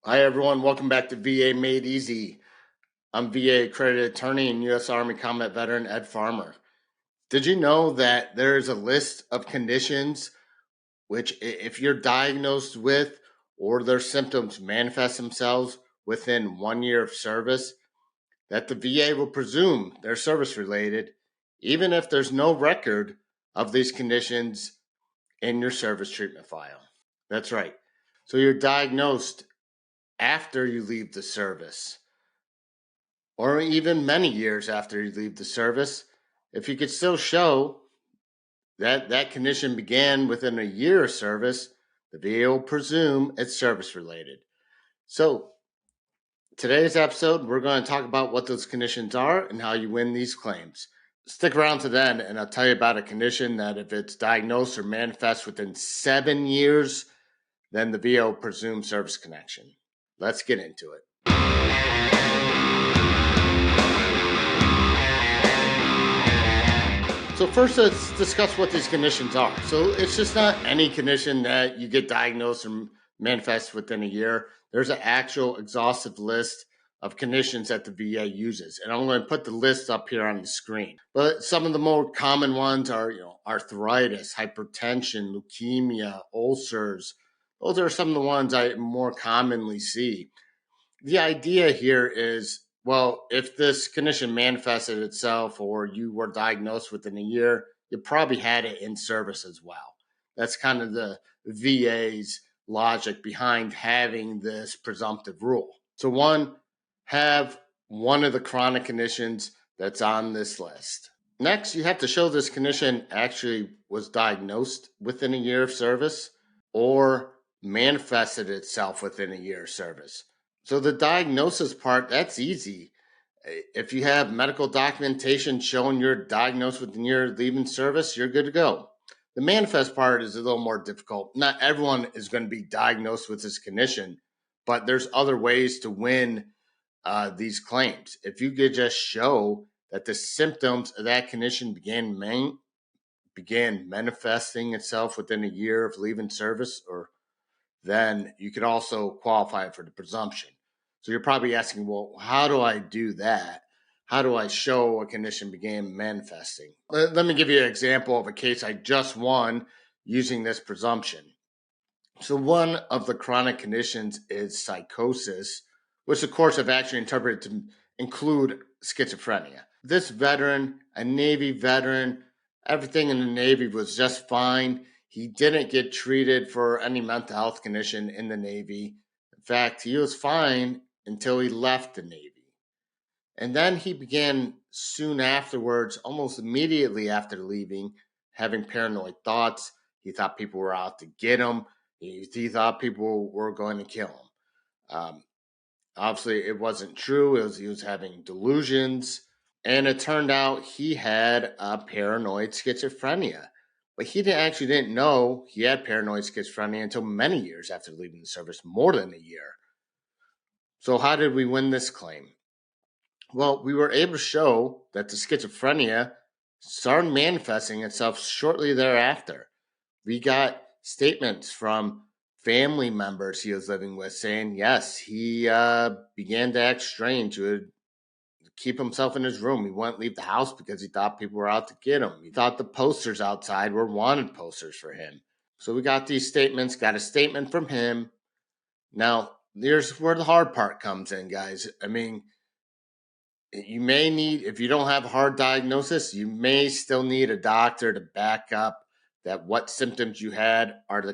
Hi, everyone. Welcome back to VA Made Easy. I'm VA-accredited attorney and U.S. Army combat veteran Ed Farmer. Did you know that there's a list of conditions which, if you're diagnosed with or their symptoms manifest themselves within 1 year of service, that the VA will presume they're service related, even if there's no record of these conditions in your service treatment file? That's right. So you're diagnosed after you leave the service, or even many years after you leave the service. If you could still show that that condition began within a year of service, the VA will presume it's service related. So, today's episode, we're going to talk about what those conditions are and how you win these claims. Stick around to then, and I'll tell you about a condition that if it's diagnosed or manifests within 7 years, then the VA will presume service connection. Let's get into it. So first, let's discuss what these conditions are. So it's just not any condition that you get diagnosed or manifest within a year. There's an actual exhaustive list of conditions that the VA uses. And I'm going to put the list up here on the screen. But some of the more common ones are, arthritis, hypertension, leukemia, ulcers. Those are some of the ones I more commonly see. The idea here is, well, if this condition manifested itself or you were diagnosed within a year, you probably had it in service as well. That's kind of the VA's logic behind having this presumptive rule. So one, have one of the chronic conditions that's on this list. Next, you have to show this condition actually was diagnosed within a year of service or manifested itself within a year of service. So the diagnosis part, that's easy. If you have medical documentation showing you're diagnosed within your leaving service, you're good to go. The manifest part is a little more difficult. Not everyone is going to be diagnosed with this condition, but there's other ways to win these claims. If you could just show that the symptoms of that condition began manifesting itself within a year of leaving service, or then you could also qualify for the presumption. So you're probably asking, well, how do I do that? How do I show a condition began manifesting? Let me give you an example of a case I just won using this presumption. So one of the chronic conditions is psychosis, which of course I've actually interpreted to include schizophrenia. This veteran, a Navy veteran, everything in the Navy was just fine. He didn't get treated for any mental health condition in the Navy. In fact, he was fine until he left the Navy. And then he began soon afterwards, almost immediately after leaving, having paranoid thoughts. He thought people were out to get him. He thought people were going to kill him. Obviously, it wasn't true. He was having delusions. And it turned out he had a paranoid schizophrenia. But he didn't know he had paranoid schizophrenia until many years after leaving the service, more than a year. So how did we win this claim? Well, we were able to show that the schizophrenia started manifesting itself shortly thereafter. We got statements from family members he was living with saying, yes, he began to act strange. He would keep himself in his room. He wouldn't leave the house because he thought people were out to get him. He thought the posters outside were wanted posters for him. So we got these statements, got a statement from him. Now, here's where the hard part comes in, guys. I mean, you may need, if you don't have a hard diagnosis, you may still need a doctor to back up that what symptoms you had are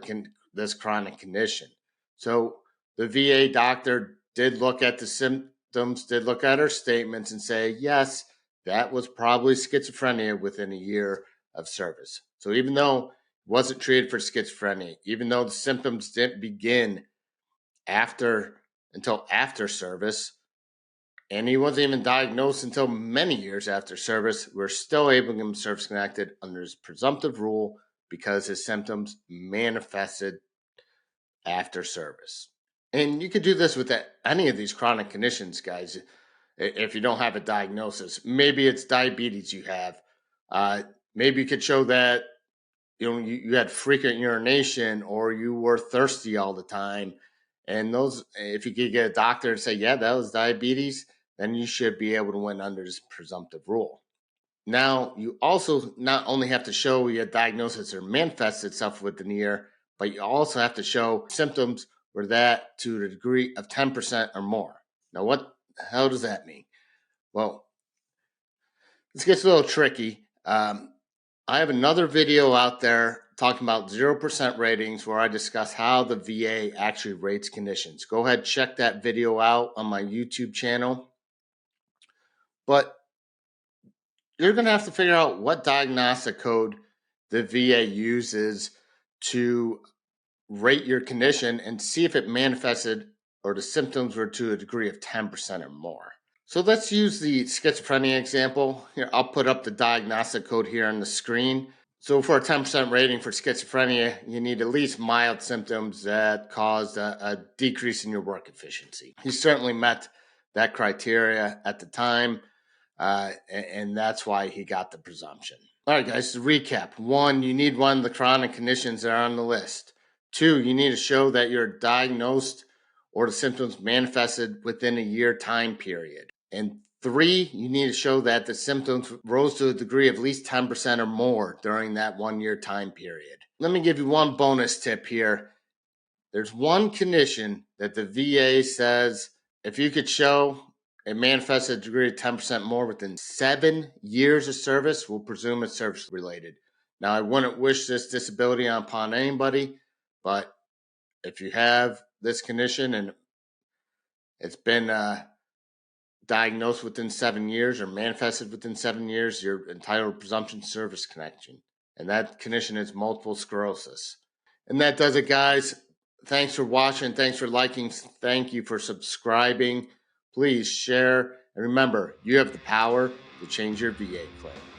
this chronic condition. So the VA doctor did look at the symptoms, did look at her statements and say, yes, that was probably schizophrenia within a year of service. So even though it wasn't treated for schizophrenia, even though the symptoms didn't begin until after service, and he wasn't even diagnosed until many years after service, we're still able to get him service connected under his presumptive rule because his symptoms manifested after service. And you could do this with any of these chronic conditions, guys, if you don't have a diagnosis. Maybe it's diabetes you have. Maybe you could show that you had frequent urination or you were thirsty all the time. And those, if you could get a doctor to say, yeah, that was diabetes, then you should be able to win under this presumptive rule. Now, you also not only have to show your diagnosis or manifests itself within the year, but you also have to show symptoms were that to the degree of 10% or more. Now, what the hell does that mean? Well, this gets a little tricky. I have another video out there talking about 0% ratings where I discuss how the VA actually rates conditions. Go ahead, check that video out on my YouTube channel. But you're going to have to figure out what diagnostic code the VA uses to rate your condition and see if it manifested or the symptoms were to a degree of 10% or more. So let's use the schizophrenia example. Here, I'll put up the diagnostic code here on the screen. So for a 10% rating for schizophrenia, you need at least mild symptoms that caused a decrease in your work efficiency. He certainly met that criteria at the time, and that's why he got the presumption. All right, guys, to recap. 1, you need one of the chronic conditions that are on the list. 2, you need to show that you're diagnosed or the symptoms manifested within a year time period. And 3, you need to show that the symptoms rose to a degree of at least 10% or more during that 1 year time period. Let me give you one bonus tip here. There's one condition that the VA says if you could show it manifested a degree of 10% more within 7 years of service, we'll presume it's service related. Now, I wouldn't wish this disability upon anybody, but if you have this condition and it's been diagnosed within 7 years or manifested within 7 years, you're entitled to presumption service connection. And that condition is multiple sclerosis. And that does it, guys. Thanks for watching. Thanks for liking. Thank you for subscribing. Please share. And remember, you have the power to change your VA claim.